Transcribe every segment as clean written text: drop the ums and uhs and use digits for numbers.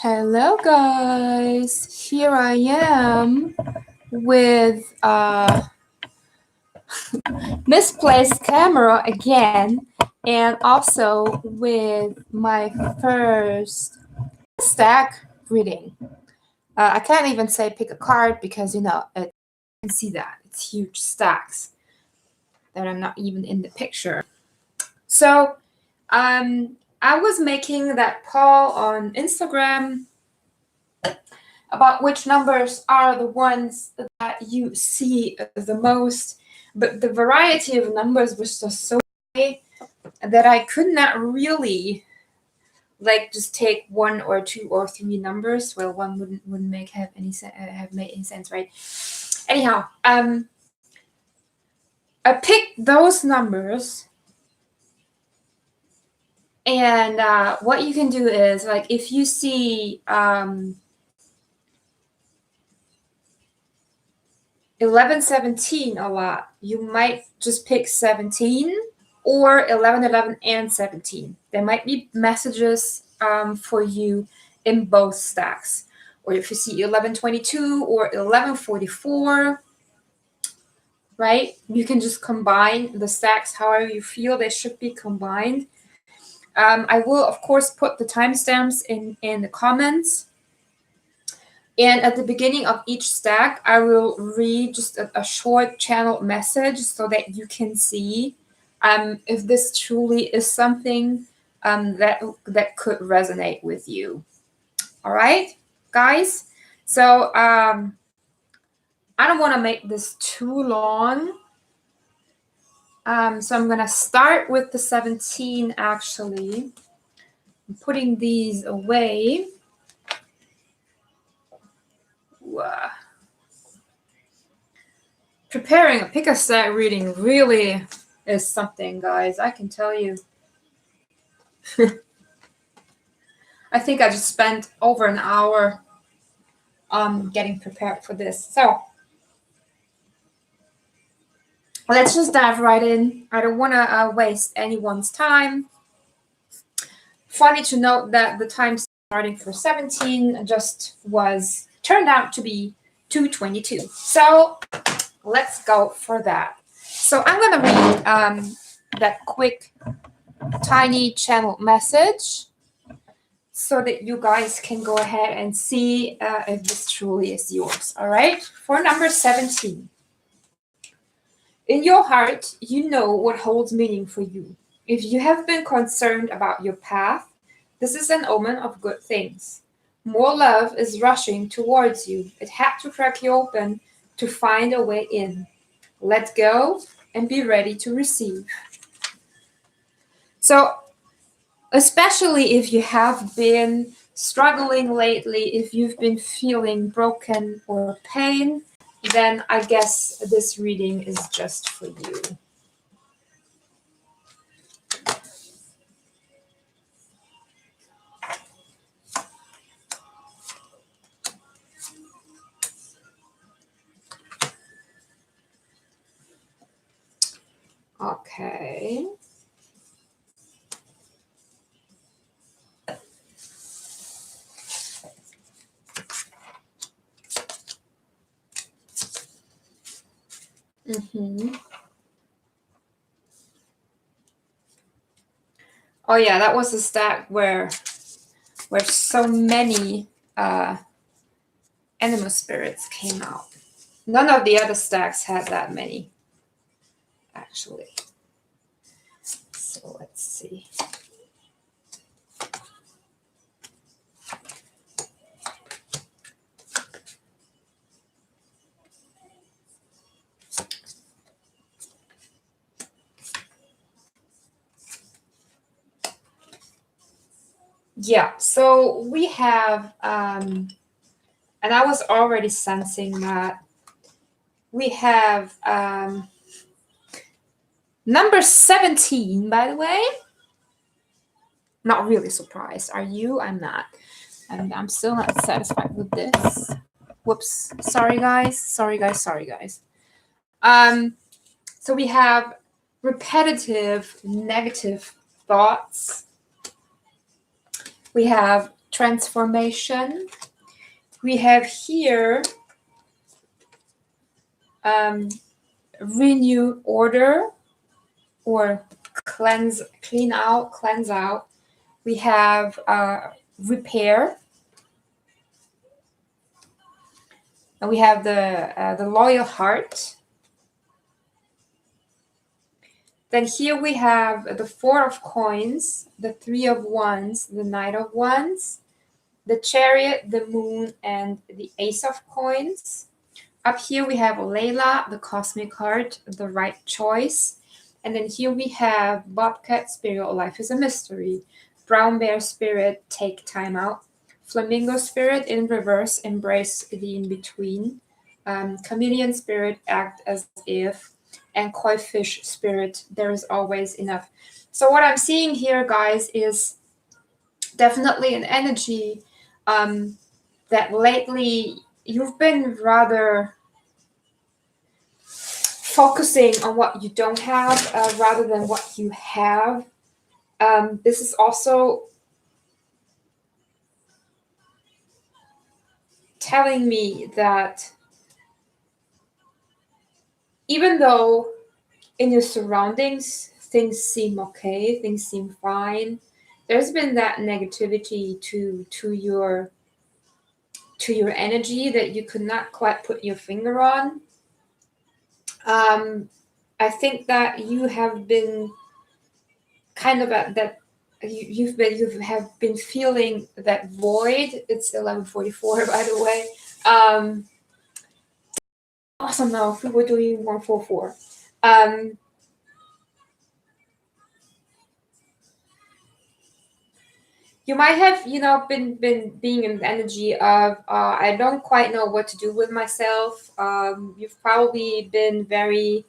Hello guys, here I am with misplaced camera again, and also with my first stack reading. I can't even say pick a card because you can see that it's huge stacks that are not even in the picture. So I was making that poll on Instagram about which numbers are the ones that you see the most, but the variety of numbers was just so high that I could not really just take one or two or three numbers. Well, one wouldn't have made any sense, right? Anyhow, I picked those numbers, and what you can do is if you see 1117 a lot, you might just pick 17 or 11, 11, and 17. There might be messages for you in both stacks. Or if you see 1122 or 1144, right? You can just combine the stacks however you feel they should be combined. I will, of course, put the timestamps in the comments. And at the beginning of each stack, I will read just a short channel message so that you can see if this truly is something that could resonate with you. All right, guys? So I don't want to make this too long. So I'm going to start with the 17, actually. I'm putting these away. Preparing a pick-a-stack reading really is something, guys. I can tell you. I think I just spent over an hour getting prepared for this. So let's just dive right in. I don't want to waste anyone's time. Funny to note that the time starting for 17 just turned out to be 2:22. So let's go for that. So I'm going to read that quick, tiny channel message so that you guys can go ahead and see if this truly is yours. All right? For number 17. In your heart, you know what holds meaning for you. If you have been concerned about your path, this is an omen of good things. More love is rushing towards you. It had to crack you open to find a way in. Let go and be ready to receive. So, especially if you have been struggling lately, if you've been feeling broken or pain, then I guess this reading is just for you. Okay. Oh yeah, that was a stack where so many animal spirits came out. None of the other stacks had that many, actually. So let's see. Yeah, so we have, and I was already sensing that we have number 17, by the way. Not really surprised. Are you? I'm not. And I'm still not satisfied with this. Whoops. Sorry, guys. Sorry, guys. So we have repetitive negative thoughts. We have transformation. We have here renew order or cleanse out. We have repair. And we have the loyal heart. Then here we have the Four of Coins, the Three of Wands, the Knight of Wands, the Chariot, the Moon, and the Ace of Coins. Up here we have Layla, the Cosmic Heart, the Right Choice. And then here we have Bobcat Spirit, Life is a Mystery. Brown Bear Spirit, Take Time Out. Flamingo Spirit, in reverse, Embrace the in-between. Chameleon Spirit, Act as if. And Koi Fish Spirit, there is always enough. So what I'm seeing here, guys, is definitely an energy that lately you've been rather focusing on what you don't have rather than what you have. This is also telling me that even though in your surroundings things seem okay, things seem fine, there's been that negativity to your energy that you could not quite put your finger on. I think that you have been kind of at that you have been feeling that void. It's 11:44, by the way. Awesome. Now if we were doing 144. You might have, been being in the energy of I don't quite know what to do with myself. You've probably been very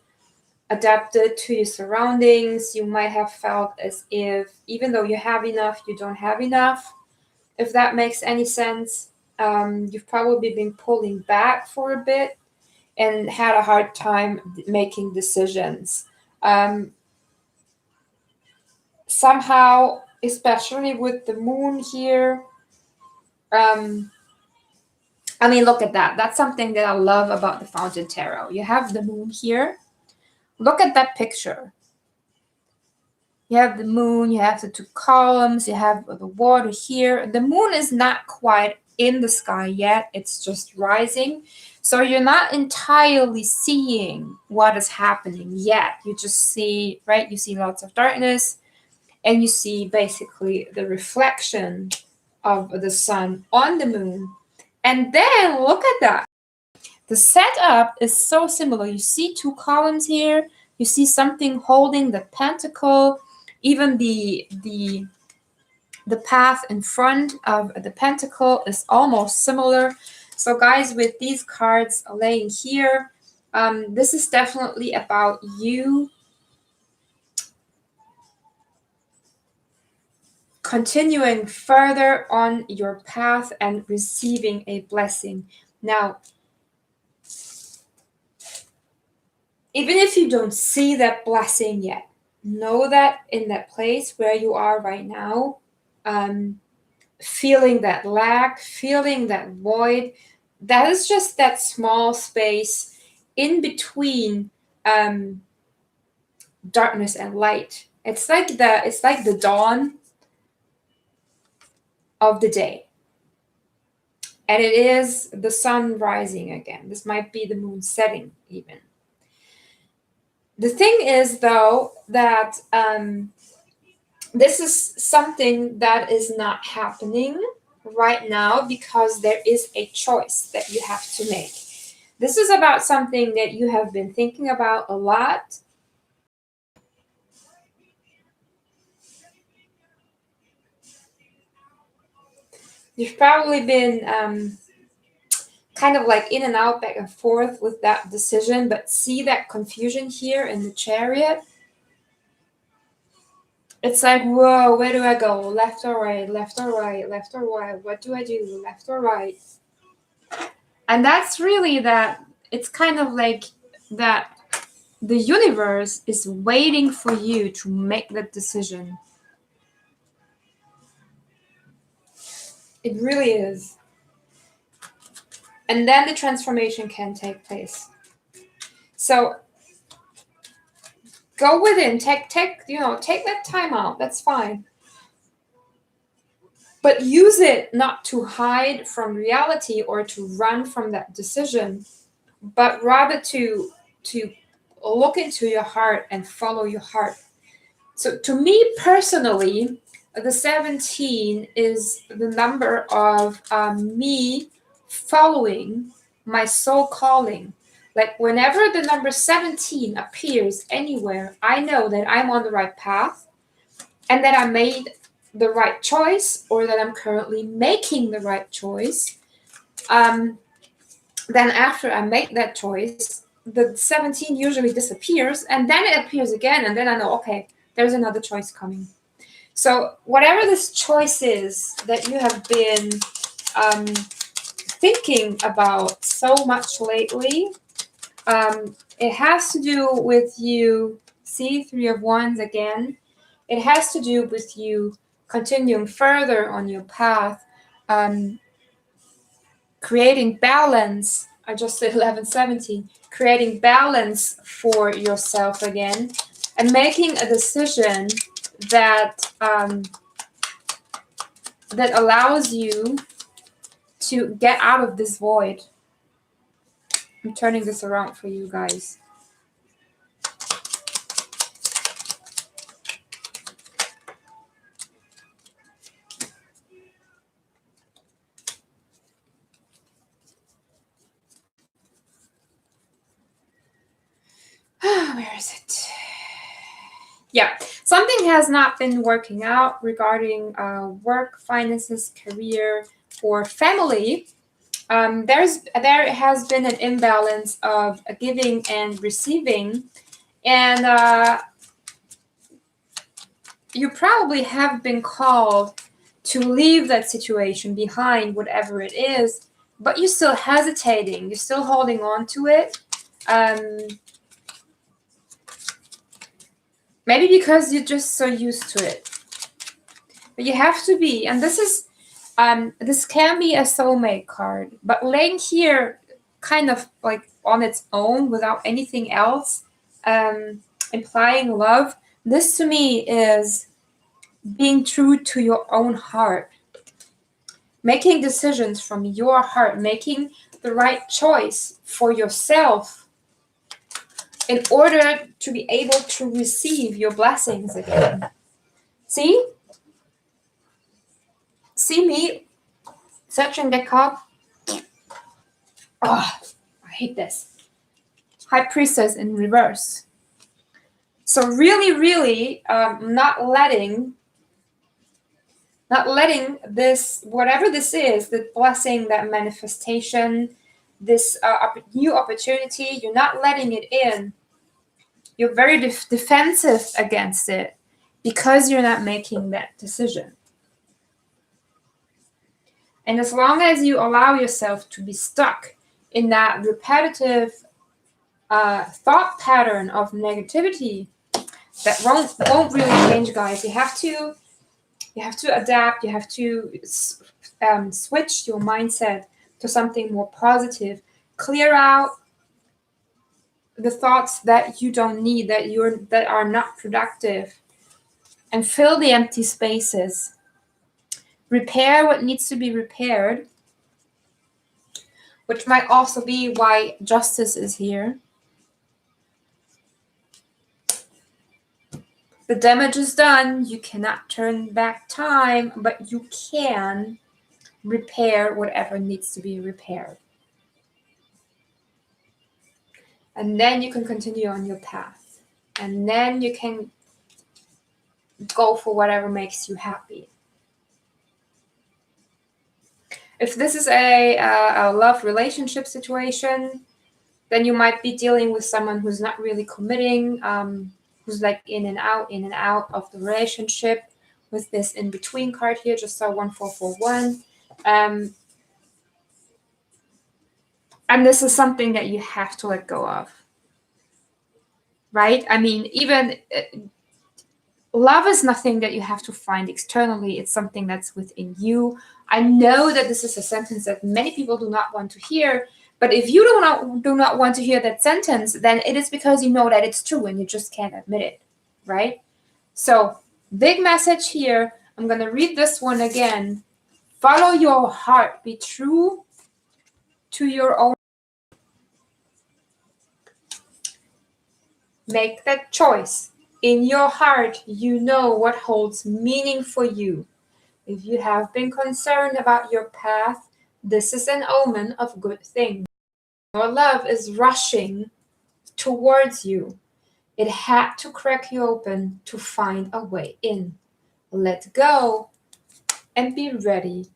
adapted to your surroundings. You might have felt as if even though you have enough, you don't have enough. If that makes any sense. You've probably been pulling back for a bit and had a hard time making decisions. Somehow, especially with the moon here, I mean, look at that. That's something that I love about the Fountain Tarot. You have the moon here. Look at that picture. You have the moon, you have the two columns, you have the water here. The moon is not quite in the sky yet. It's just rising. So you're not entirely seeing what is happening yet. You just see, right? You see lots of darkness and you see basically the reflection of the sun on the moon. And then look at that. The setup is so similar. You see two columns here. You see something holding the pentacle. Even the path in front of the pentacle is almost similar. So guys, with these cards laying here, this is definitely about you continuing further on your path and receiving a blessing. Now, even if you don't see that blessing yet, know that in that place where you are right now, feeling that lack, feeling that void, that is just that small space in between darkness and light. It's like the dawn of the day. And it is the sun rising again. This might be the moon setting even. The thing is, though, that this is something that is not happening right now because there is a choice that you have to make. This is about something that you have been thinking about a lot. You've probably been kind of like in and out, back and forth with that decision, but see that confusion here in the Chariot? It's like, whoa, where do I go? Left or right, left or right, left or right. What do I do? Left or right? And that's really that, it's kind of like that the universe is waiting for you to make that decision. It really is. And then the transformation can take place. So go within, take that time out. That's fine. But use it not to hide from reality or to run from that decision, but rather to look into your heart and follow your heart. So to me personally, the 17 is the number of me following my soul calling. Like whenever the number 17 appears anywhere, I know that I'm on the right path and that I made the right choice, or that I'm currently making the right choice. Then after I make that choice, the 17 usually disappears, and then it appears again, and then I know, okay, there's another choice coming. So whatever this choice is that you have been thinking about so much lately, it has to do with you. See, 3 of Wands again. It has to do with you continuing further on your path, creating balance. I just said 11-17, creating balance for yourself again, and making a decision that that allows you to get out of this void. I'm turning this around for you guys. Where is it? Yeah, something has not been working out regarding work, finances, career, or family. There has been an imbalance of giving and receiving, and you probably have been called to leave that situation behind, whatever it is, but you're still hesitating, you're still holding on to it. Maybe because you're just so used to it. But you have to be, and this can be a soulmate card, but laying here kind of like on its own without anything else, implying love, this to me is being true to your own heart, making decisions from your heart, making the right choice for yourself in order to be able to receive your blessings again. See me searching the card. Oh, I hate this. High Priestess in reverse. So really, not letting this, whatever this is, the blessing, that manifestation, this new opportunity, you're not letting it in. You're very defensive against it because you're not making that decision. And as long as you allow yourself to be stuck in that repetitive thought pattern of negativity, that won't really change, guys. You have to adapt. You have to switch your mindset to something more positive. Clear out the thoughts that you don't need, that are not productive, and fill the empty spaces. Repair what needs to be repaired, which might also be why justice is here. The damage is done. You cannot turn back time, but you can repair whatever needs to be repaired. And then you can continue on your path. And then you can go for whatever makes you happy. If this is a love relationship situation, then you might be dealing with someone who's not really committing, who's like in and out of the relationship, with this in between card here. Just saw 1441. And this is something that you have to let go of, right? I mean, even love is nothing that you have to find externally. It's something that's within you. I know that this is a sentence that many people do not want to hear, but if you do not want to hear that sentence, then it is because you know that it's true and you just can't admit it, right? So, big message here. I'm going to read this one again. Follow your heart. Be true to your own. Make that choice. In your heart, you know what holds meaning for you. If you have been concerned about your path, this is an omen of good things. Your love is rushing towards you. It had to crack you open to find a way in. Let go and be ready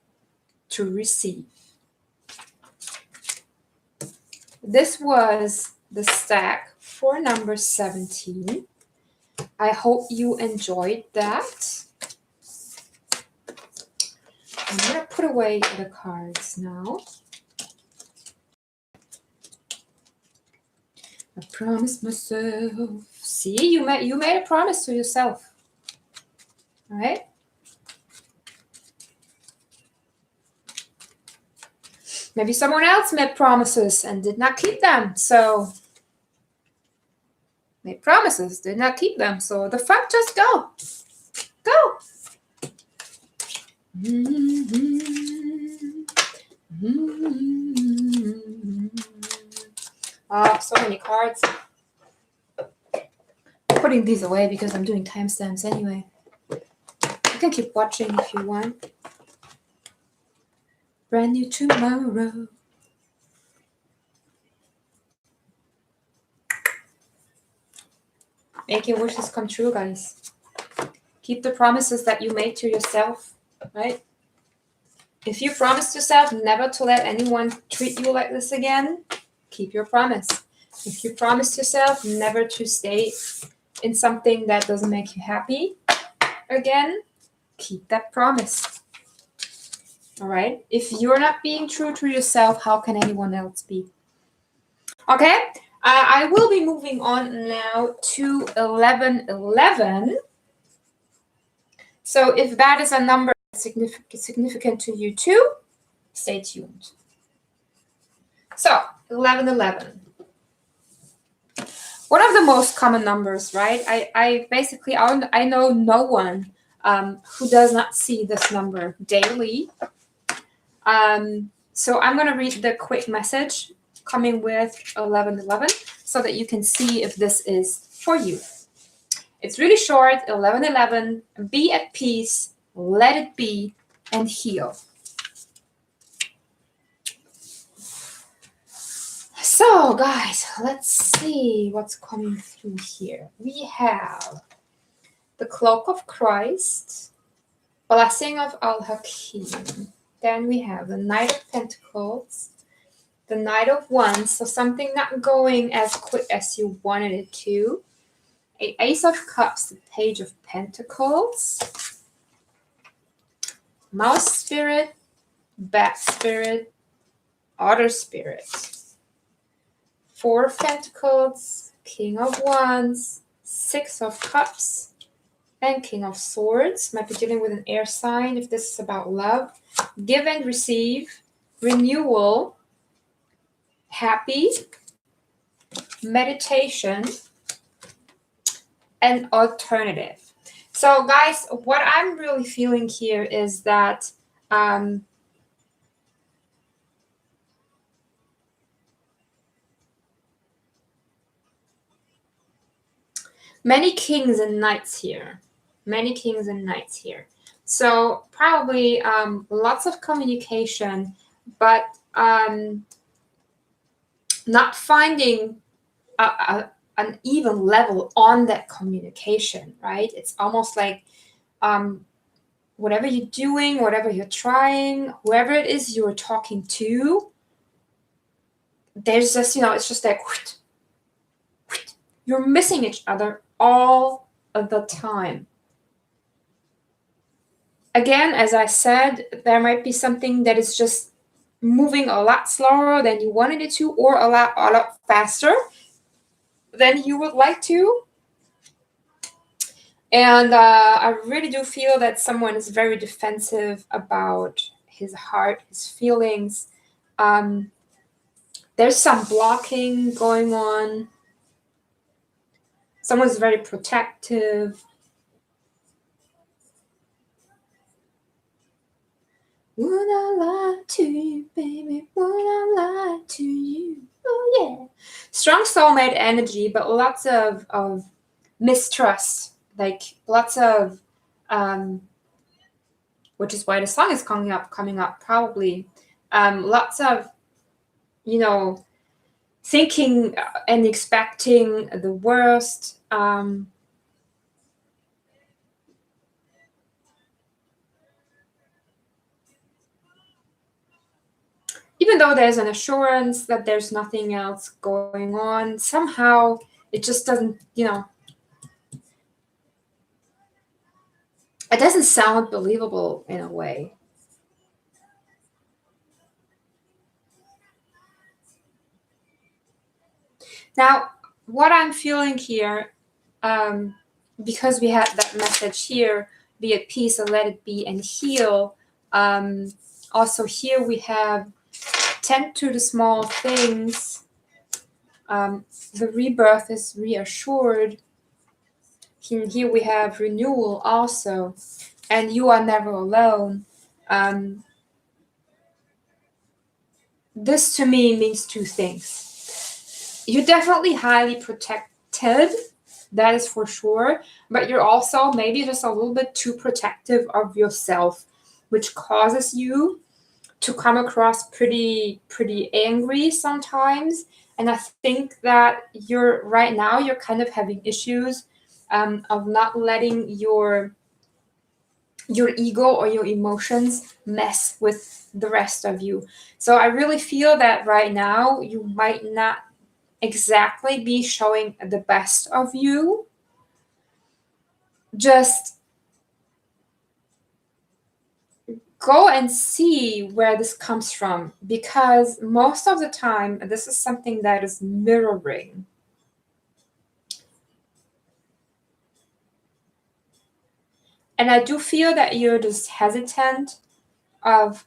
to receive. This was the stack for number 17. I hope you enjoyed that. I'm going to put away the cards now. I promised myself. See, you made a promise to yourself. All right? Maybe someone else made promises and did not keep them. So, made promises, did not keep them. So, the fuck, just go. Go. Oh, so many cards. I'm putting these away because I'm doing timestamps anyway. You can keep watching if you want. Brand new tomorrow. Make your wishes come true, guys. Keep the promises that you made to yourself, right? If you promised yourself never to let anyone treat you like this again, keep your promise. If you promised yourself never to stay in something that doesn't make you happy again, keep that promise. All right? If you're not being true to yourself, how can anyone else be? Okay? I will be moving on now to 1111. So if that is a number significant to you too, stay tuned. So 1111. One of the most common numbers, right? I know no one who does not see this number daily. So I'm going to read the quick message coming with 1111 so that you can see if this is for you. It's really short, 1111. Be at peace, let it be, and heal. So, guys, let's see what's coming through here. We have the Cloak of Christ, Blessing of Al-Hakim. Then we have the Knight of Pentacles, the Knight of Wands, so something not going as quick as you wanted it to. An Ace of Cups, the Page of Pentacles, Mouse Spirit, Bat Spirit, Otter Spirit. Four of Pentacles, King of Wands, Six of Cups, and King of Swords. Might be dealing with an air sign if this is about love. Give and receive, renewal, happy, meditation, and alternative. So guys, what I'm really feeling here is that many kings and knights here. Many kings and knights here. So probably lots of communication, but not finding an even level on that communication, right? It's almost like whatever you're doing, whatever you're trying, whoever it is you're talking to, there's just, it's just like, you're missing each other all of the time. Again, as I said, there might be something that is just moving a lot slower than you wanted it to, or a lot faster than you would like to. And I really do feel that someone is very defensive about his heart, his feelings. There's some blocking going on. Someone's very protective. Would I lie to you, baby? Would I lie to you? Oh, yeah. Strong soulmate energy, but lots of mistrust. Like lots of, which is why the song is coming up probably. Lots of, thinking and expecting the worst. Even though there's an assurance that there's nothing else going on, somehow it just doesn't, it doesn't sound believable in a way. Now, what I'm feeling here, because we had that message here, be at peace and let it be and heal. Also here we have tend to the small things. The rebirth is reassured. Here we have renewal also, and you are never alone. This to me means two things. You're definitely highly protected, that is for sure, but you're also maybe just a little bit too protective of yourself, which causes you to come across pretty angry sometimes. And I think that you're kind of having issues of not letting your ego or your emotions mess with the rest of you. So I really feel that right now you might not exactly be showing the best of you. Just go and see where this comes from, because most of the time this is something that is mirroring. And I do feel that you're just hesitant of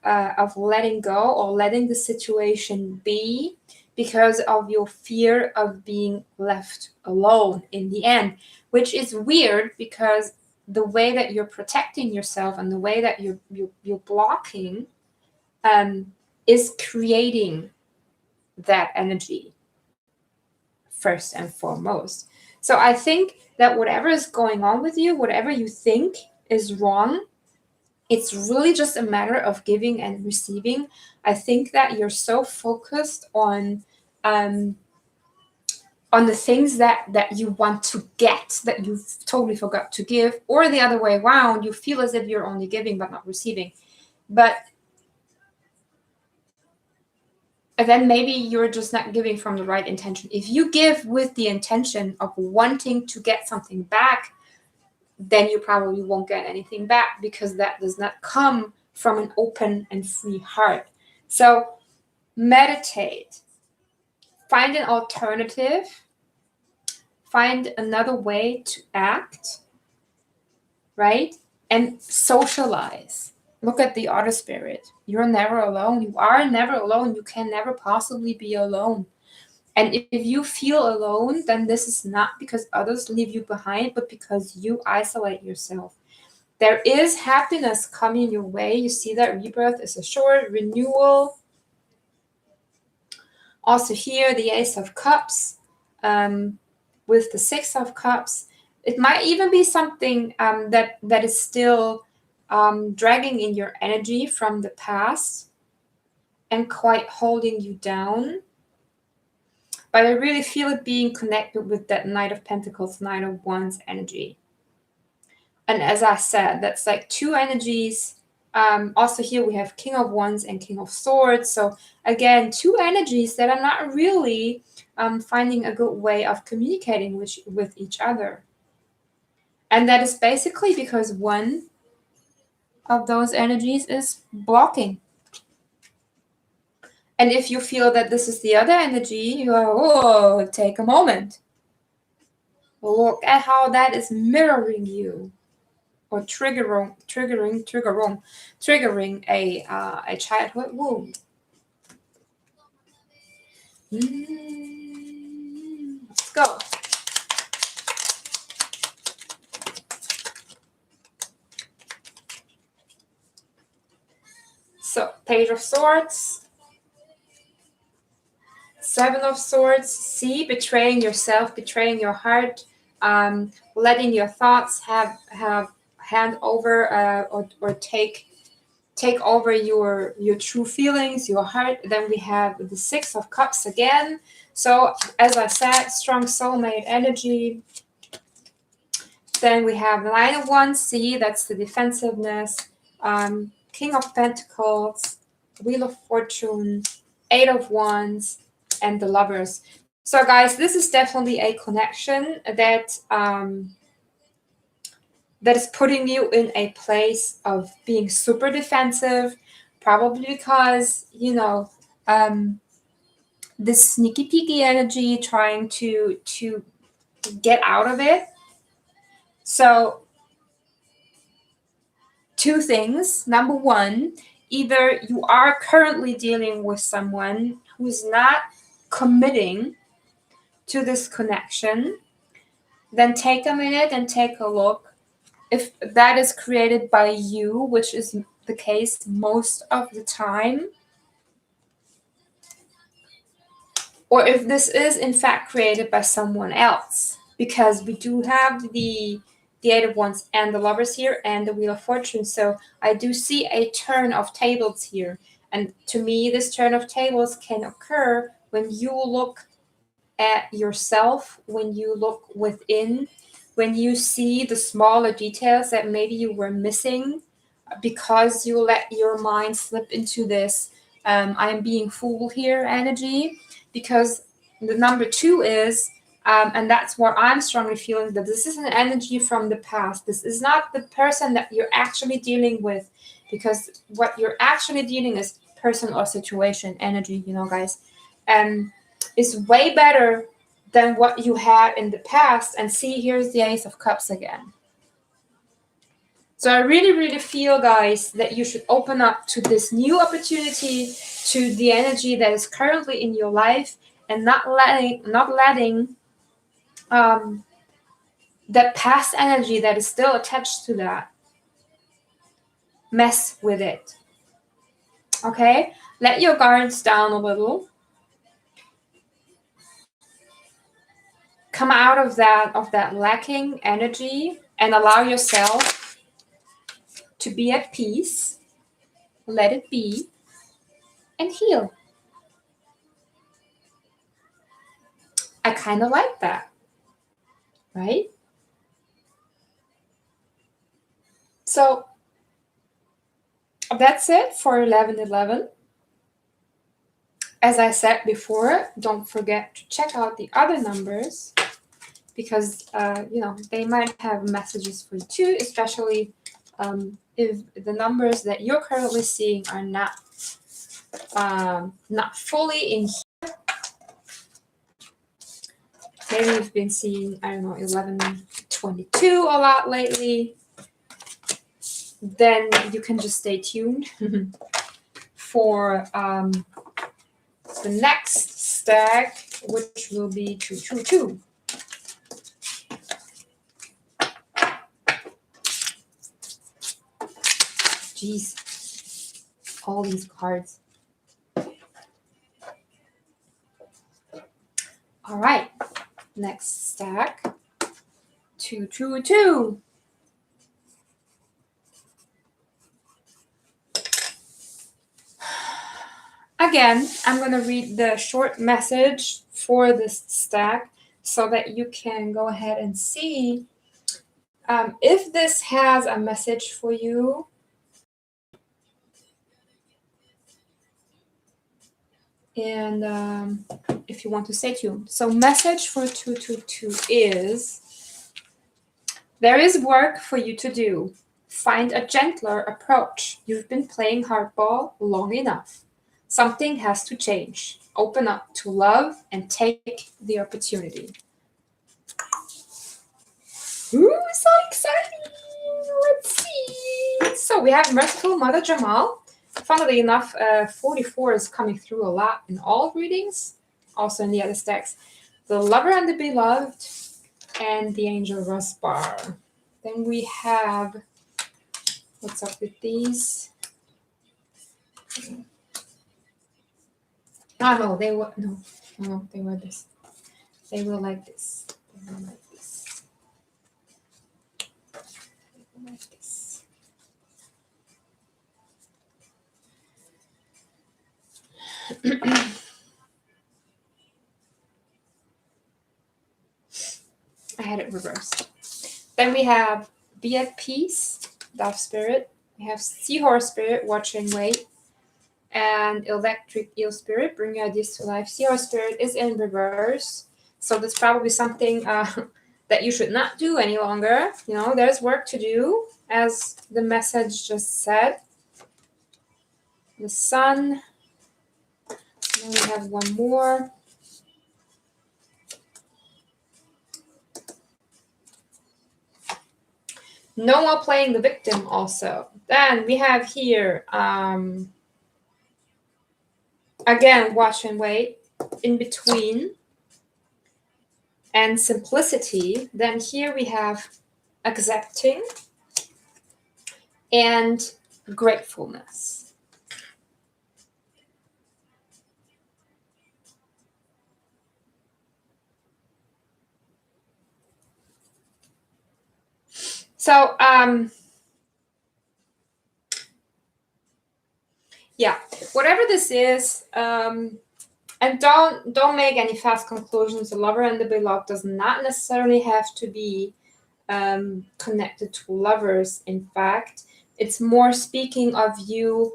letting go or letting the situation be because of your fear of being left alone in the end, which is weird because the way that you're protecting yourself and the way that you're blocking is creating that energy first and foremost. So I think that whatever is going on with you, whatever you think is wrong, it's really just a matter of giving and receiving. I think that you're so focused on the things that you want to get that you totally forgot to give, or the other way around, you feel as if you're only giving but not receiving. But then maybe you're just not giving from the right intention. If you give with the intention of wanting to get something back, then you probably won't get anything back, because that does not come from an open and free heart. So meditate, find an alternative, find another way to act, right? And socialize. Look at the otter spirit. You're never alone. You are never alone. You can never possibly be alone. And if you feel alone, then this is not because others leave you behind, but because you isolate yourself. There is happiness coming your way. You see that rebirth is assured, renewal. Also here, the Ace of Cups with the Six of Cups. It might even be something that is still dragging in your energy from the past and quite holding you down. But I really feel it being connected with that Knight of Pentacles, Knight of Wands energy. And as I said, that's like two energies. Also here we have King of Wands and King of Swords. So again, two energies that are not really finding a good way of communicating with each other. And that is basically because one of those energies is blocking. And if you feel that this is the other energy, you go, oh, take a moment. Look at how that is mirroring you, or triggering a childhood wound. Let's go. So, Page of Swords, Seven of Swords. See, betraying yourself, betraying your heart, letting your thoughts have hand over or take over your true feelings, your heart. Then we have the Six of Cups again. So, as I said, strong soulmate energy. Then we have the Nine of Wands. See, that's the defensiveness. King of Pentacles, Wheel of Fortune, Eight of Wands, and the Lovers. So, guys, this is definitely a connection that that is putting you in a place of being super defensive, probably because, you know, this sneaky peeky energy, trying to get out of it. So, two things. Number one, either you are currently dealing with someone who's not committing to this connection, then take a minute and take a look if that is created by you, which is the case most of the time, or if this is in fact created by someone else, because we do have the Eight of Wands and the Lovers here and the Wheel of Fortune. So I do see a turn of tables here. And to me, this turn of tables can occur when you look at yourself, when you look within, when you see the smaller details that maybe you were missing because you let your mind slip into this I'm being fooled here energy. Because the number two is, and that's what I'm strongly feeling, that this is an energy from the past. This is not the person that you're actually dealing with, because what you're actually dealing is person or situation energy, you know, guys, is way better than what you had in the past. And see, here's the Ace of Cups again. So I really, really feel, guys, that you should open up to this new opportunity, to the energy that is currently in your life, and not letting that past energy that is still attached to that mess with it. Okay? Let your guards down a little. Come out of that lacking energy and allow yourself to be at peace. Let it be and heal. I kind of like that, right? So that's it for 11/11. As I said before, don't forget to check out the other numbers, because you know, they might have messages for you too, especially if the numbers that you're currently seeing are not fully in here. Maybe you've been seeing, I don't know, 11/22 a lot lately. Then you can just stay tuned for the next stack, which will be 222. Jeez, all these cards. All right, next stack, 222. Again, I'm going to read the short message for this stack so that you can go ahead and see if this has a message for you. And if you want to stay tuned. So message for 222 is, there is work for you to do. Find a gentler approach. You've been playing hardball long enough. Something has to change. Open up to love and take the opportunity. Ooh, so exciting. Let's see. So we have Merciful Mother Jamal. Funnily enough, 44 is coming through a lot in all readings, also in the other stacks. The Lover and the Beloved, and the Angel Rusbar. Then we have, what's up with these? Oh no, they were they were this. They were like this. They were like this. They were like this. I had it reversed. Then we have Be at Peace, Dove Spirit. We have Seahorse Spirit, Watch and Wait. And Electric Eel Spirit, Bring Your Ideas to Life. Seahorse Spirit is in reverse. So that's probably something that you should not do any longer. You know, there's work to do, as the message just said. The Sun. Then we have one more. No more playing the victim also. Then we have here, again, Watch and Wait, In Between, and Simplicity. Then here we have Accepting and Gratefulness. So, yeah, whatever this is, and don't make any fast conclusions. The Lover and the Beloved does not necessarily have to be connected to lovers. In fact, it's more speaking of you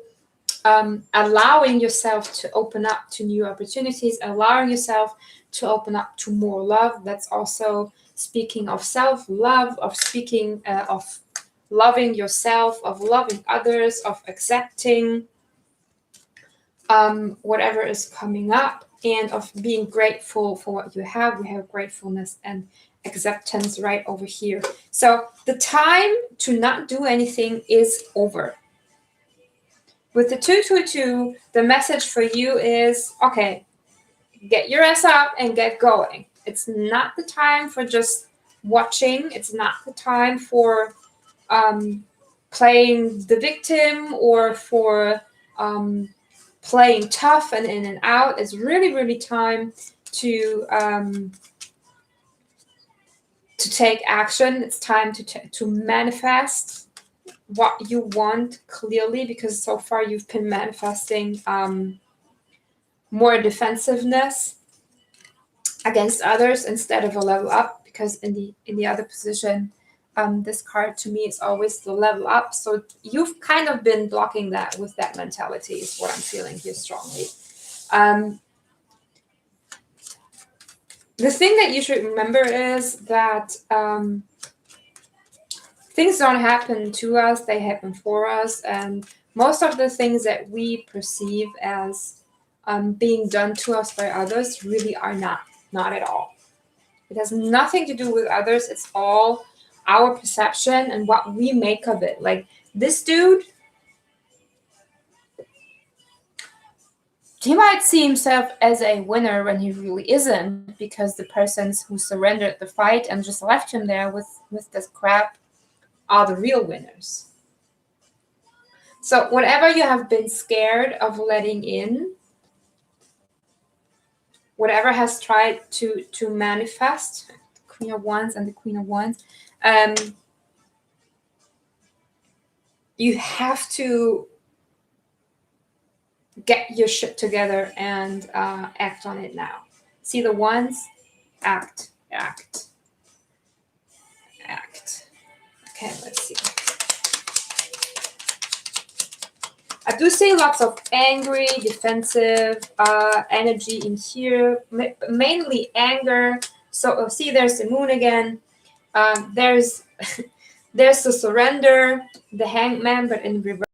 allowing yourself to open up to new opportunities, allowing yourself to open up to more love. That's also speaking of self-love, of speaking of loving yourself, of loving others, of accepting whatever is coming up, and of being grateful for what you have. We have gratefulness and acceptance right over here. So the time to not do anything is over. With the 222, the message for you is, okay, get your ass up and get going. It's not the time for just watching. It's not the time for playing the victim or for playing tough and in and out. It's really, really time to take action. It's time to manifest what you want clearly, because so far you've been manifesting more defensiveness against others instead of a level up, because in the other position, this card to me is always the level up. So you've kind of been blocking that with that mentality, is what I'm feeling here strongly. The thing that you should remember is that things don't happen to us, they happen for us. And most of the things that we perceive as being done to us by others really are not at all. It has nothing to do with others. It's all our perception and what we make of it. Like this dude, he might see himself as a winner when he really isn't, because the persons who surrendered the fight and just left him there with this crap are the real winners. So whatever you have been scared of letting in, whatever has tried to manifest, the Queen of Wands and the Queen of Wands, you have to get your shit together and act on it now. See the Wands? Act. Okay, let's see. I do see lots of angry, defensive energy in here, mainly anger. So see, there's the Moon again. There's the Surrender, the Hangman, but in reverse.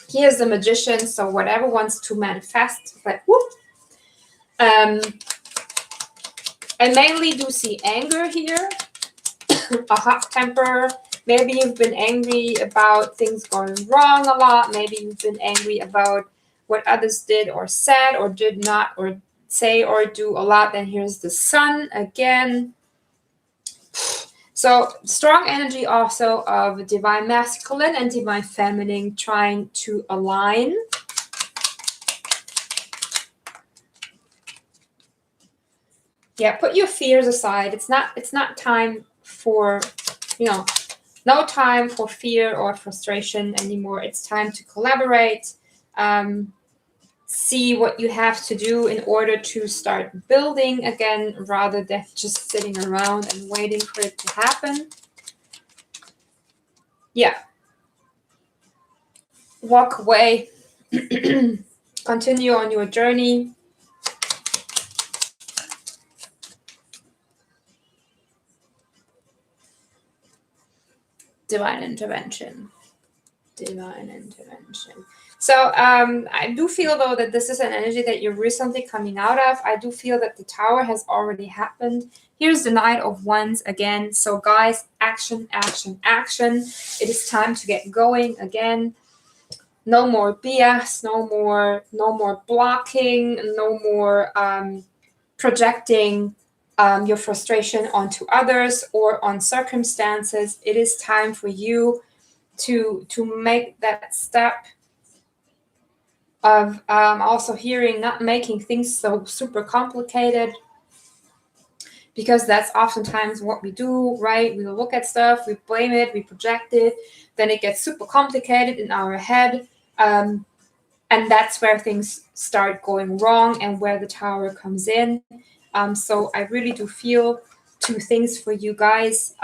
Here's the Magician. So whatever wants to manifest, like whoop. I mainly do see anger here. a hot temper. Maybe you've been angry about things going wrong a lot. Maybe you've been angry about what others did or said or did not or say or do a lot. Then here's the Sun again. So strong energy also of divine masculine and divine feminine trying to align. Yeah, put your fears aside. It's not time for, no time for fear or frustration anymore. It's time to collaborate. See what you have to do in order to start building again, rather than just sitting around and waiting for it to happen. Yeah. Walk away. Continue on your journey. Divine intervention. Divine intervention. So I do feel, though, that this is an energy that you're recently coming out of. I do feel that the Tower has already happened. Here's the Knight of Wands again. So guys, action, action, action. It is time to get going again. No more BS, no more blocking, no more projecting your frustration onto others or on circumstances. It is time for you to make that step of also hearing, not making things so super complicated, because that's oftentimes what we do, right? We look at stuff, we blame it, we project it, then it gets super complicated in our head, and that's where things start going wrong and where the Tower comes in. So I really do feel two things for you guys.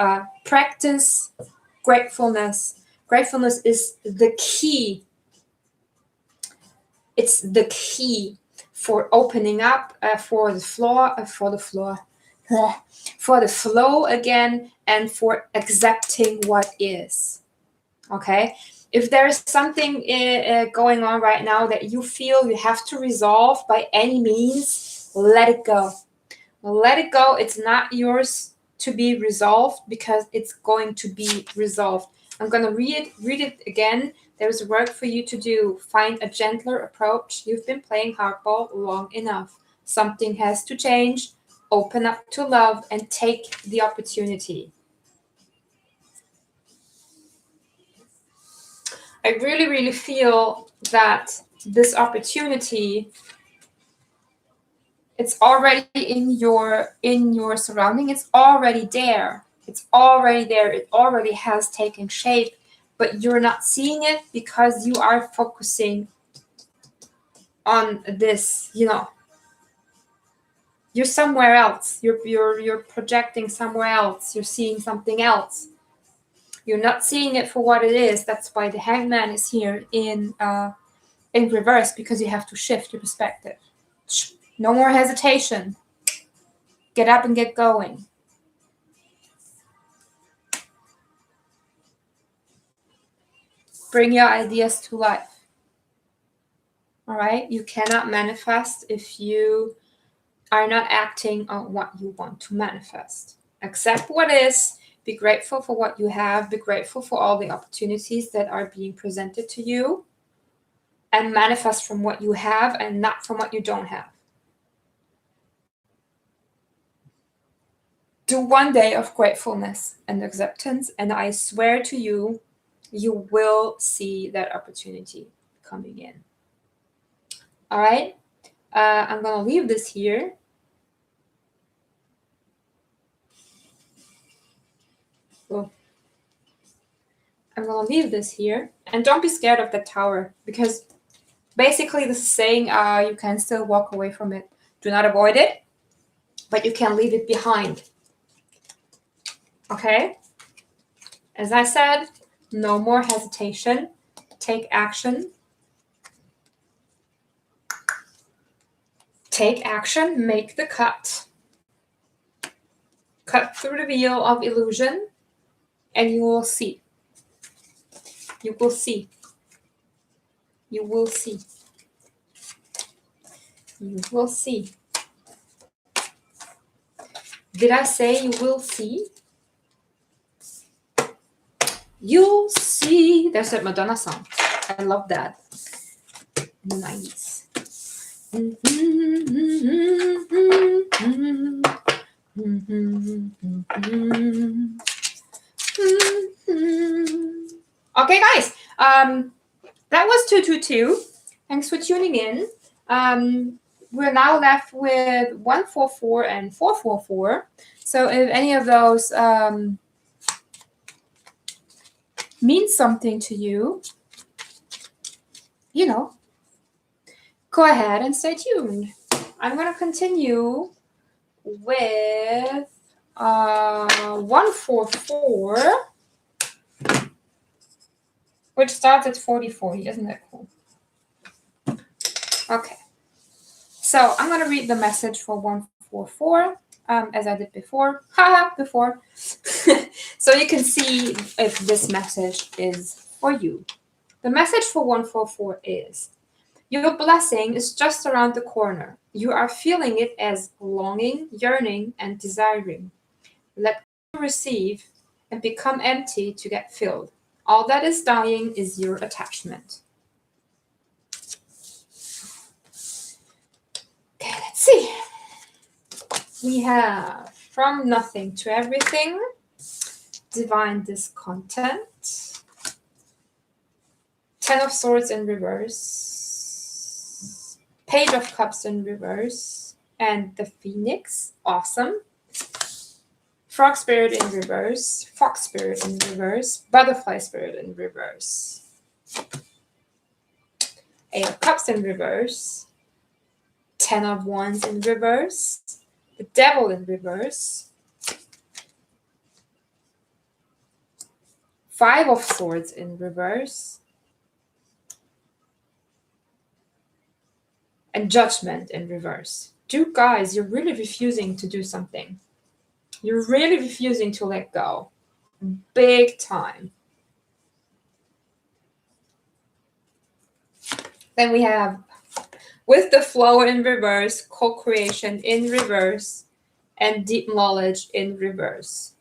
Practice gratefulness. Gratefulness is the key. It's the key for opening up, for the flow again, and for accepting what is. Okay? If there's something going on right now that you feel you have to resolve by any means, let it go. Let it go. It's not yours to be resolved, because it's going to be resolved. I'm going to read it again. There's work for you to do. Find a gentler approach. You've been playing hardball long enough. Something has to change. Open up to love and take the opportunity. I really, really feel that this opportunity, it's already in your surrounding. It's already there. It's already there. It already has taken shape, but you're not seeing it because you are focusing on this, You're somewhere else. You're projecting somewhere else. You're seeing something else. You're not seeing it for what it is. That's why the Hangman is here in reverse, because you have to shift your perspective. No more hesitation. Get up and get going. Bring your ideas to life. All right? You cannot manifest if you are not acting on what you want to manifest. Accept what is. Be grateful for what you have. Be grateful for all the opportunities that are being presented to you. And manifest from what you have and not from what you don't have. Do one day of gratefulness and acceptance, and I swear to you, you will see that opportunity coming in. All right? I'm going to leave this here. Oh. I'm going to leave this here. And don't be scared of the Tower, because basically this is saying you can still walk away from it. Do not avoid it, but you can leave it behind. Okay? As I said, no more hesitation. Take action. Take action. Make the cut. Cut through the veil of illusion, and you will see. You will see. You will see. You will see. Did I say you will see? You'll see. There's a Madonna song. I love that. Nice. Okay, guys. That was 222. Thanks for tuning in. We're now left with 144 and 444. So if any of those means something to you, you know, go ahead and stay tuned. I'm going to continue with 144, which starts at 4040. Isn't that cool? Okay. So I'm going to read the message for 144, as I did before. Before. So you can see if this message is for you. The message for 144 is, your blessing is just around the corner. You are feeling it as longing, yearning, and desiring. Let go receive and become empty to get filled. All that is dying is your attachment. Okay, let's see. We have from nothing to everything, divine discontent, 10 of Swords in reverse, Page of Cups in reverse, and the Phoenix, awesome. Frog Spirit in reverse, Fox Spirit in reverse, Butterfly Spirit in reverse, Eight of Cups in reverse, 10 of Wands in reverse, the Devil in reverse, 5 of Swords in reverse, and Judgment in reverse. You guys, you're really refusing to do something. You're really refusing to let go. Big time. Then we have with the flow in reverse, co-creation in reverse, and deep knowledge in reverse.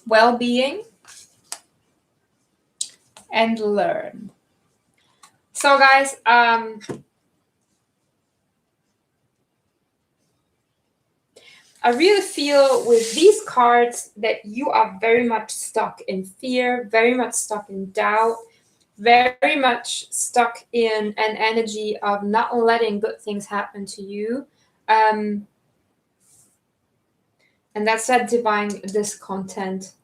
Well-being and learn. So guys, I really feel with these cards that you are very much stuck in fear, very much stuck in doubt, very much stuck in an energy of not letting good things happen to you. And that's that divine discontent.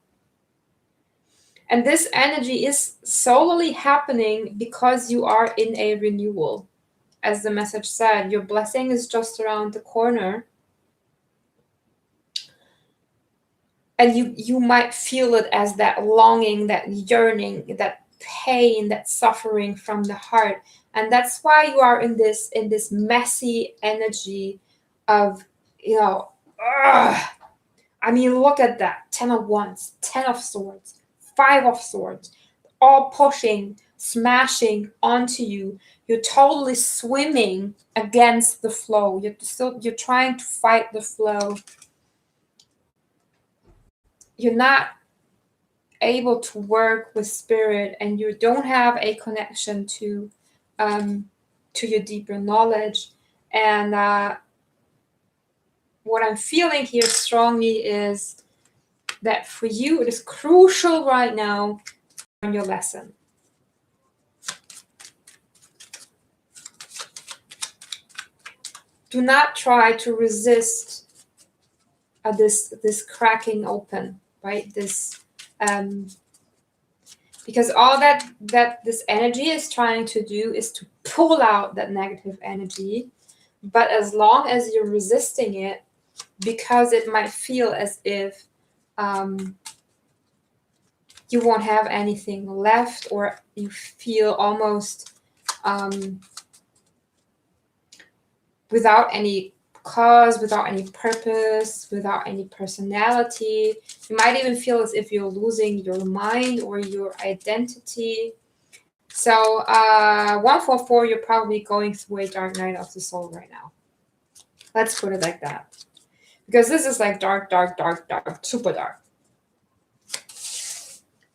And this energy is solely happening because you are in a renewal. As the message said, your blessing is just around the corner. And you might feel it as that longing, that yearning, that pain, that suffering from the heart. And that's why you are in this messy energy of, I mean, look at that. 10 of Wands, 10 of Swords, 5 of Swords, all pushing, smashing onto you. You're totally swimming against the flow. You're trying to fight the flow. You're not able to work with spirit, and you don't have a connection to your deeper knowledge. And what I'm feeling here strongly is that for you, it is crucial right now to learn your lesson. Do not try to resist this cracking open, right? Because all that this energy is trying to do is to pull out that negative energy. But as long as you're resisting it, because it might feel as if you won't have anything left, or you feel almost without any cause, without any purpose, without any personality. You might even feel as if you're losing your mind or your identity. So 144, you're probably going through a dark night of the soul right now. Let's put it like that. Because this is like dark, dark, dark, dark, super dark.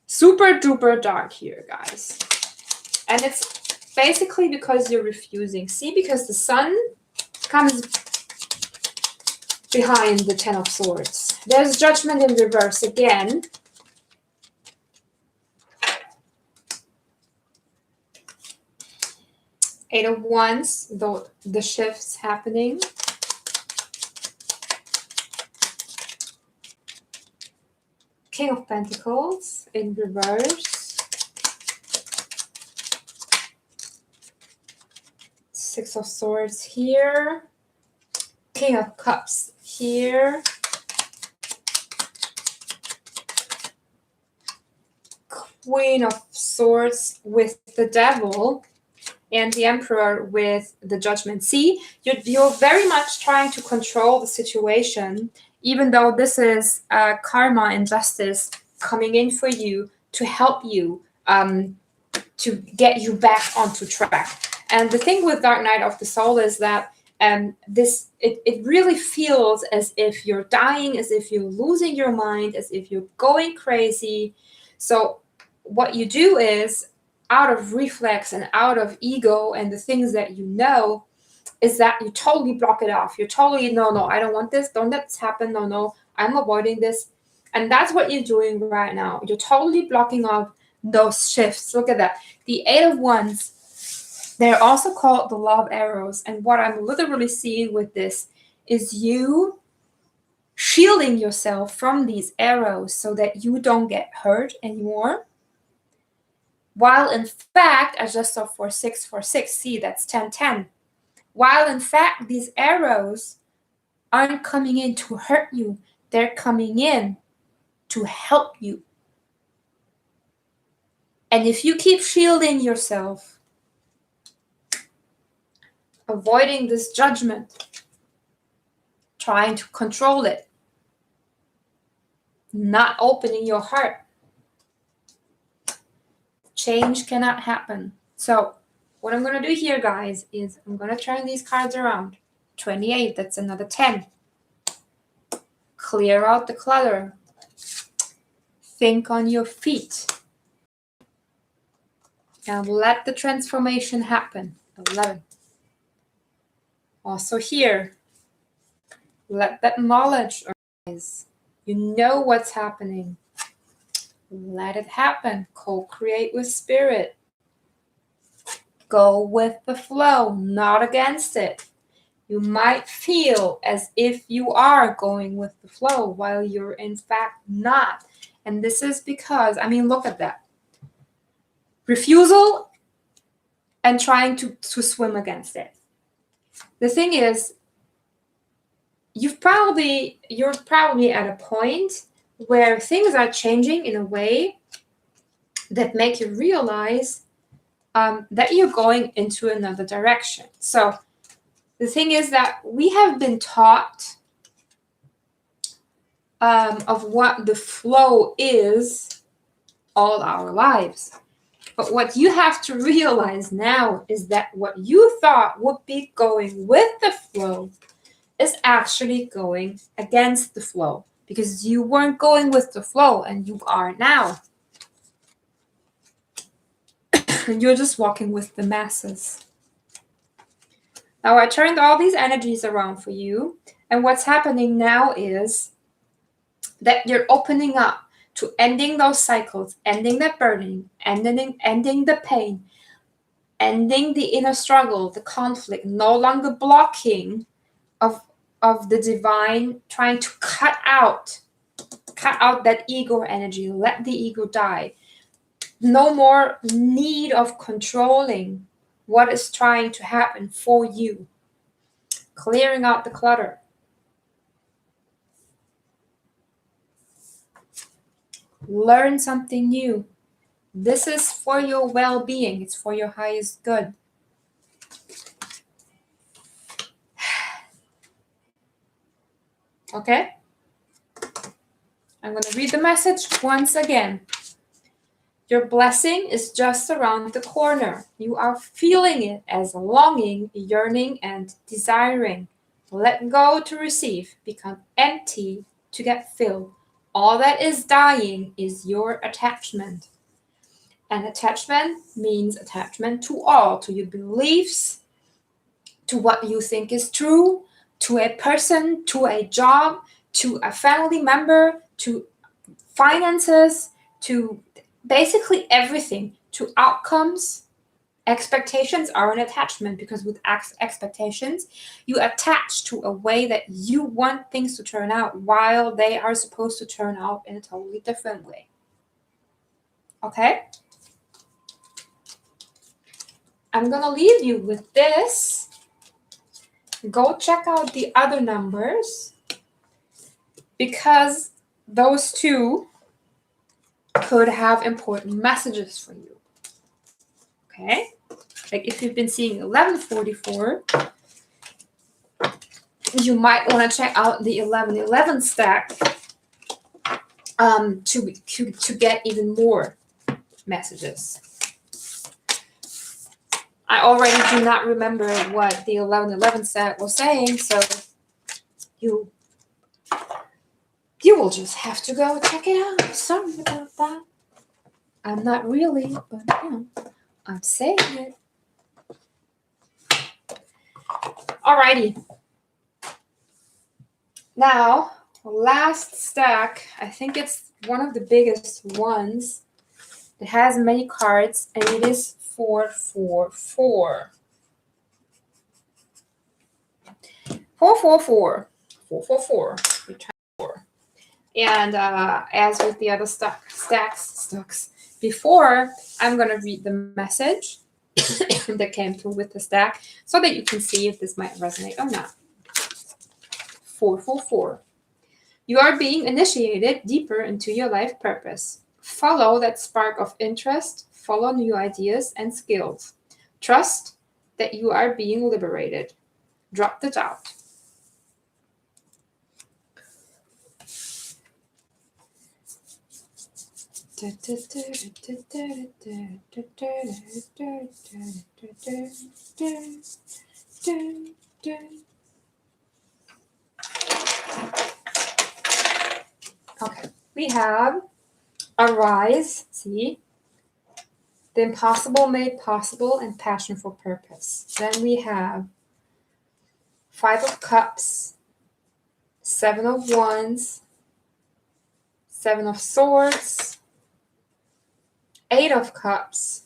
Super duper dark here, guys. And it's basically because you're refusing. See, because the sun comes behind the Ten of Swords. There's Judgment in reverse again. Eight of Wands, the shifts happening. King of Pentacles in reverse. Six of Swords here. King of Cups here. Queen of Swords with the Devil. And the Emperor with the Judgment. See, you're very much trying to control the situation, even though this is karma and justice coming in for you to help you, to get you back onto track. And the thing with Dark Night of the Soul is that it really feels as if you're dying, as if you're losing your mind, as if you're going crazy. So what you do is, out of reflex and out of ego and the things that you know, is that you totally block it off. You're totally, no, I don't want this. Don't let this happen. No, I'm avoiding this. And that's what you're doing right now. You're totally blocking off those shifts. Look at that. The Eight of Wands, they're also called the love arrows. And what I'm literally seeing with this is you shielding yourself from these arrows so that you don't get hurt anymore. While in fact, I just saw 4-6, see, that's 10-10. While in fact, these arrows aren't coming in to hurt you. They're coming in to help you. And if you keep shielding yourself, avoiding this judgment, trying to control it, not opening your heart, change cannot happen. So what I'm going to do here, guys, is I'm going to turn these cards around. 28, that's another 10. Clear out the clutter. Think on your feet. And let the transformation happen. 11. Also here, let that knowledge arise. You know what's happening. Let it happen. Co-create with spirit. Go with the flow, not against it. You might feel as if you are going with the flow while you're in fact not. And this is because, I mean, look at that. Refusal and trying to swim against it. The thing is, you're probably at a point where things are changing in a way that make you realize that you're going into another direction. So the thing is that we have been taught of what the flow is all our lives. But what you have to realize now is that what you thought would be going with the flow is actually going against the flow, because you weren't going with the flow and you are now. You're just walking with the masses. Now I turned all these energies around for you, and what's happening now is that you're opening up to ending those cycles, ending that burning, ending the pain, ending the inner struggle, the conflict, no longer blocking of the divine, trying to cut out that ego energy, let the ego die. No more need of controlling what is trying to happen for you. Clearing out the clutter. Learn something new. This is for your well-being. It's for your highest good. Okay? I'm going to read the message once again. Your blessing is just around the corner. You are feeling it as longing, yearning, and desiring. Let go to receive. Become empty to get filled. All that is dying is your attachment. And attachment means attachment to all, to your beliefs, to what you think is true, to a person, to a job, to a family member, to finances, to basically everything, to outcomes. Expectations are an attachment because with expectations, you attach to a way that you want things to turn out while they are supposed to turn out in a totally different way. Okay? I'm going to leave you with this. Go check out the other numbers because those two could have important messages for you. Okay? Like if you've been seeing 1144, you might want to check out the 1111 stack to get even more messages. I already do not remember what the 1111 stack was saying, so you will just have to go check it out. Sorry about that. I'm not really, but I'm saying it. Alrighty. Now, last stack, I think it's one of the biggest ones. It has many cards, and it is 444. 444. 444. Return 4. And as with the other stacks before, I'm going to read the message that came through with the stack so that you can see if this might resonate or not. 444. You are being initiated deeper into your life purpose. Follow that spark of interest. Follow new ideas and skills. Trust that you are being liberated. Drop the doubt. Okay, we have arise, see, the impossible made possible, and passion for purpose. Then we have 5 of Cups, 7 of Wands, 7 of Swords, 8 of Cups,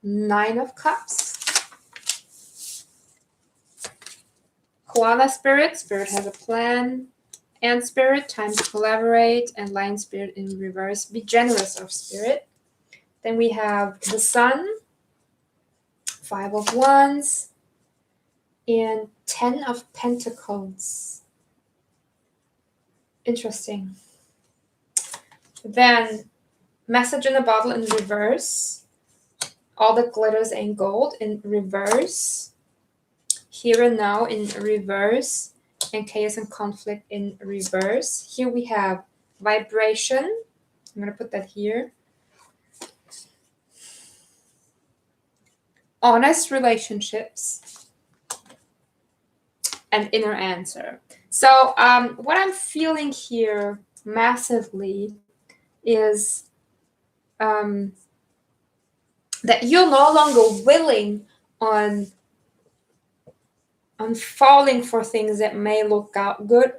9 of Cups, Koala Spirit, Spirit has a plan, and Spirit, time to collaborate, and Lion Spirit in reverse, be generous of Spirit. Then we have the Sun, 5 of Wands, and 10 of Pentacles. Interesting. Then Message in a Bottle in reverse, All That Glitters Ain't Gold in reverse, Here and Now in reverse, and Chaos and Conflict in reverse. Here we have Vibration. I'm going to put that here. Honest Relationships, and Inner Answer. So what I'm feeling here massively is that you're no longer willing on falling for things that may look good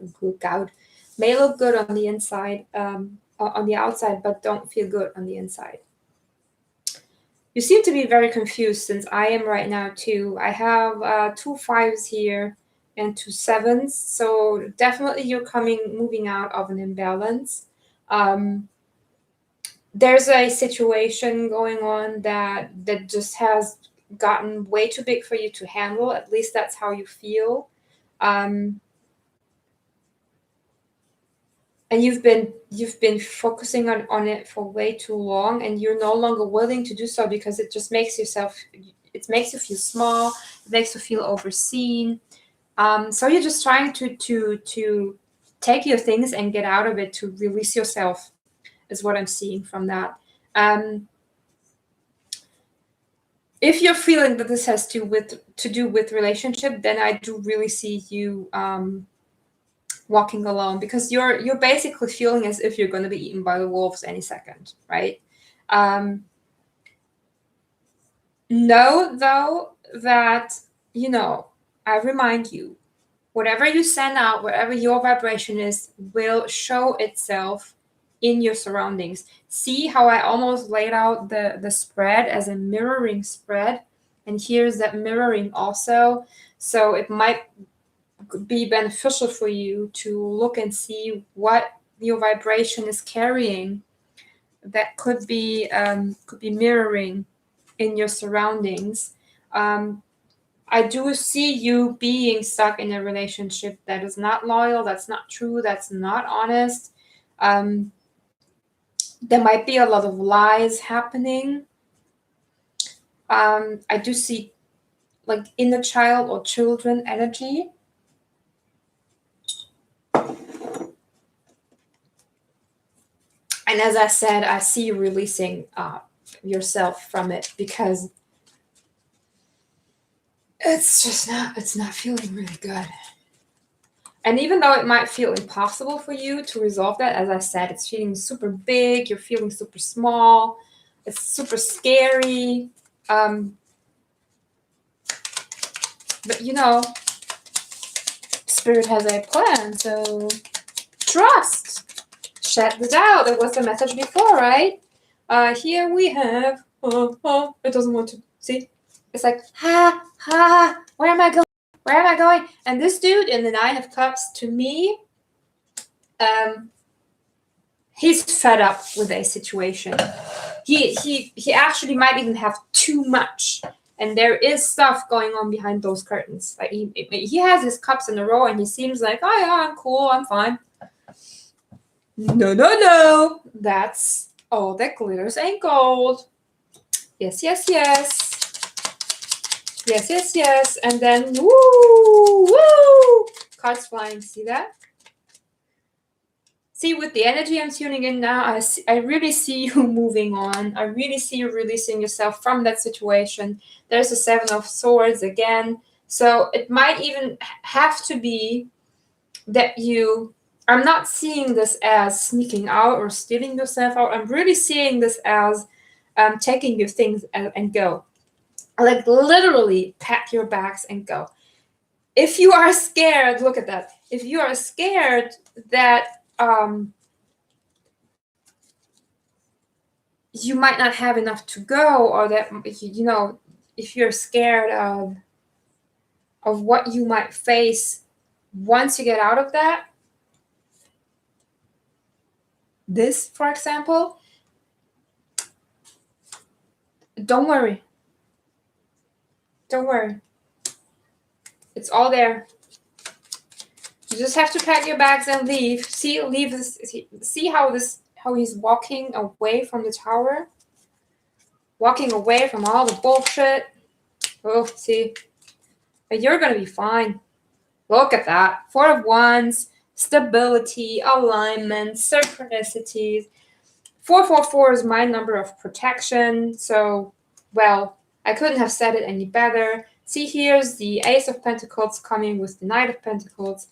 on the inside, on the outside, but don't feel good on the inside. You seem to be very confused, since I am right now too. I have 2 5s here and 2 7s, so definitely you're moving out of an imbalance. There's a situation going on that just has gotten way too big for you to handle. At least that's how you feel. And you've been focusing on it for way too long, and you're no longer willing to do so because it just makes you feel small, it makes you feel overseen. So you're just trying to take your things and get out of it, to release yourself, is what I'm seeing from that. if you're feeling that this has to do with relationship, then I do really see you walking alone, because you're basically feeling as if you're going to be eaten by the wolves any second, right? Know though that, I remind you, whatever you send out, whatever your vibration is, will show itself in your surroundings. See how I almost laid out the spread as a mirroring spread, and here's that mirroring also. So it might be beneficial for you to look and see what your vibration is carrying that could be mirroring in your surroundings. I do see you being stuck in a relationship that is not loyal, that's not true, that's not honest. There might be a lot of lies happening. I do see like inner child or children energy. And as I said, I see you releasing yourself from it, because it's not feeling really good. And even though it might feel impossible for you to resolve that, as I said, it's feeling super big, you're feeling super small, it's super scary. But Spirit has a plan, so trust. Shut the doubt. That was the message before, right? Here we have, it doesn't want to, see? It's like, where am I going? Where am I going? And this dude in the Nine of Cups, to me, he's fed up with a situation. He actually might even have too much. And there is stuff going on behind those curtains. Like he has his cups in a row, and he seems like, oh yeah, I'm cool, I'm fine. No. That's all that glitters ain't gold. Yes. Yes. And then, woo! Cards flying. See that? See, with the energy I'm tuning in now, I really see you moving on. I really see you releasing yourself from that situation. There's a Seven of Swords again. So it might even have to be that I'm not seeing this as sneaking out or stealing yourself out. I'm really seeing this as taking your things and go. Like literally pack your bags and go. If you are scared, look at that. If you are scared that you might not have enough to go, or that, if you're scared of what you might face once you get out of that, this, for example, don't worry. It's all there. You just have to pack your bags and leave. See how he's walking away from the tower, walking away from all the bullshit. Oh, see, but you're gonna be fine. Look at that. Four of Wands, stability, alignment, synchronicities. 444 is my number of protection. So, well, I couldn't have said it any better. See, here's the Ace of Pentacles coming with the Knight of Pentacles,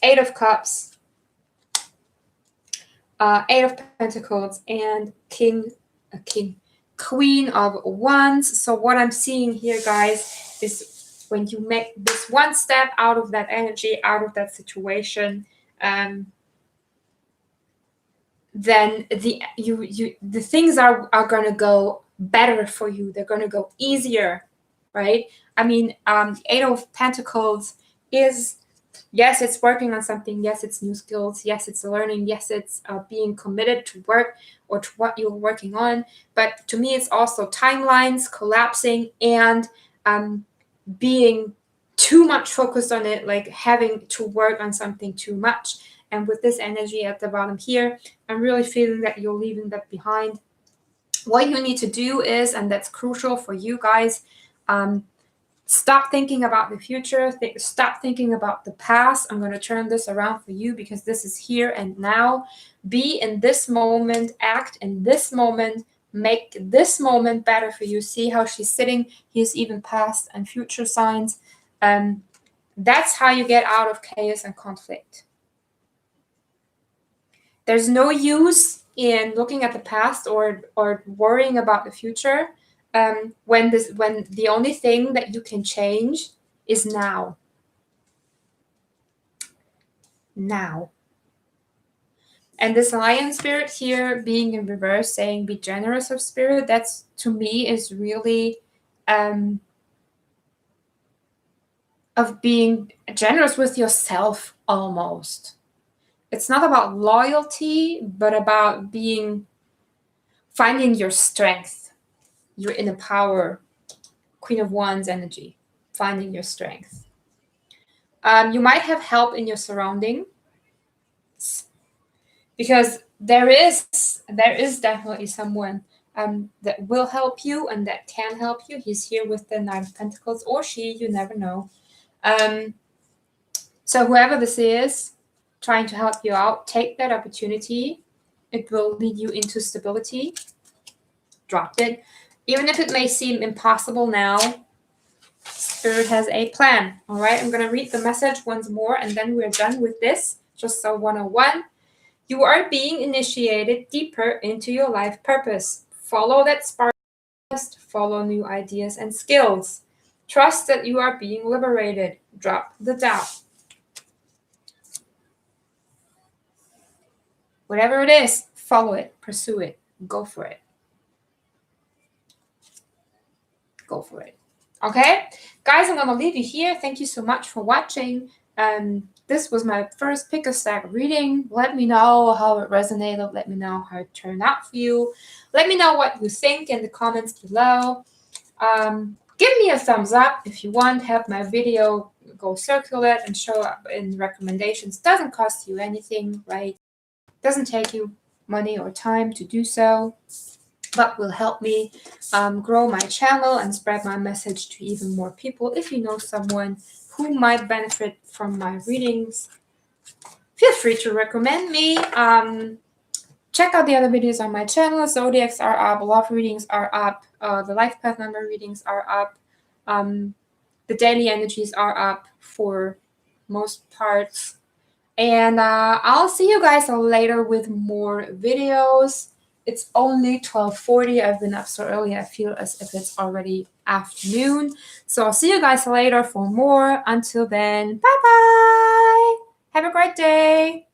Eight of Cups, Eight of Pentacles, and Queen of Wands. So what I'm seeing here, guys, is when you make this one step out of that energy, out of that situation, then the things are going to go better for you. They're going to go easier, right? I mean, Eight of Pentacles is, yes, it's working on something. Yes, it's new skills. Yes, it's learning. Yes, it's being committed to work or to what you're working on. But to me, it's also timelines collapsing and being too much focused on it, like having to work on something too much. And with this energy at the bottom here, I'm really feeling that you're leaving that behind. What you need to do is, and that's crucial for you guys, stop thinking about the future. Stop thinking about the past. I'm going to turn this around for you because this is here and now. Be in this moment. Act in this moment. make this moment better for you. See how she's sitting. Here's even past and future signs. That's how you get out of chaos and conflict. There's no use in looking at the past or worrying about the future when the only thing that you can change is now. Now. And this lion spirit here being in reverse, saying be generous of spirit, that's to me is really of being generous with yourself almost. It's not about loyalty, but about finding your strength, your inner power, Queen of Wands energy, finding your strength. You might have help in your surroundings because there is definitely someone that will help you and that can help you. He's here with the Knight of Pentacles, or she, you never know. So whoever this is, trying to help you out, take that opportunity. It will lead you into stability. Drop it. Even if it may seem impossible now, Spirit has a plan. All right, I'm going to read the message once more, and then we're done with this. Just so 101. You are being initiated deeper into your life purpose. Follow that spark. Follow new ideas and skills. Trust that you are being liberated. Drop the doubt. Whatever it is, follow it, pursue it, go for it. Go for it. Okay? Guys, I'm going to leave you here. Thank you so much for watching. This was my first pick a stack reading. Let me know how it resonated. Let me know how it turned out for you. Let me know what you think in the comments below. Give me a thumbs up if you want. Have my video go circulate and show up in recommendations. Doesn't cost you anything, right? Doesn't take you money or time to do so, but will help me grow my channel and spread my message to even more people. If you know someone who might benefit from my readings, feel free to recommend me. Check out the other videos on my channel. Zodiacs are up, love readings are up, the life path number readings are up, the daily energies are up for most parts. And I'll see you guys later with more videos. It's only 12:40. I've been up so early. I feel as if it's already afternoon. So I'll see you guys later for more. Until then, bye-bye. Have a great day.